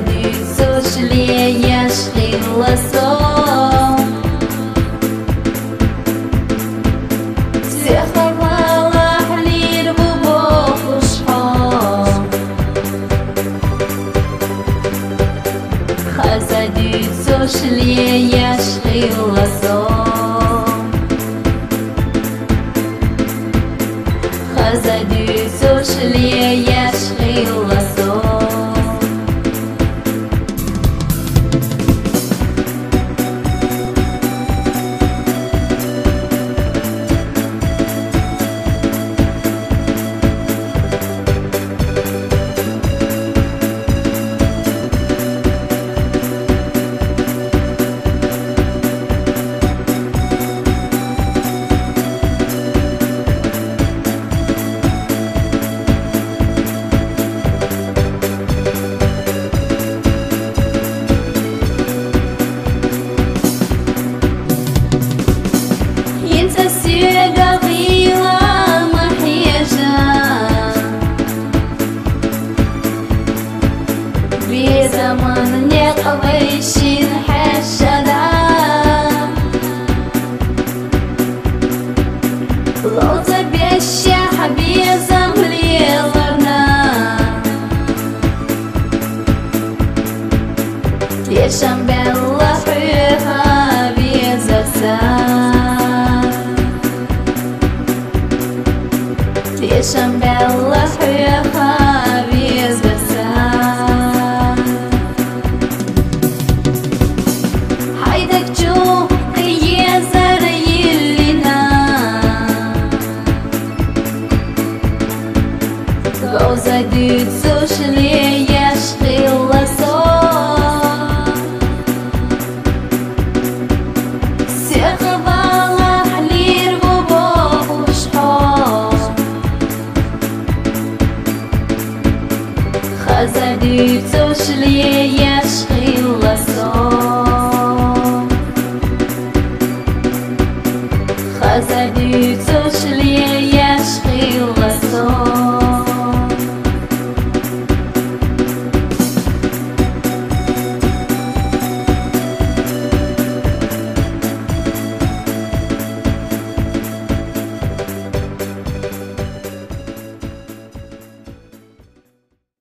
Задицу шлея шхила сон Сехавала хлир бубох ушхом Задицу шлея шхила сон Задицу шлея шхила сон بزمان نقويشين حشدا لو تبيش حبيزم ليلنا تيشم بالله فيها بيزسان تيشم بالله فيها بيزسان Хьай Дагчу, Езар, Йиллина Задицу шлея шхила сон Сехавала хлир бубох ушхом Задицу шлея шхила сон Задицу шлея шхила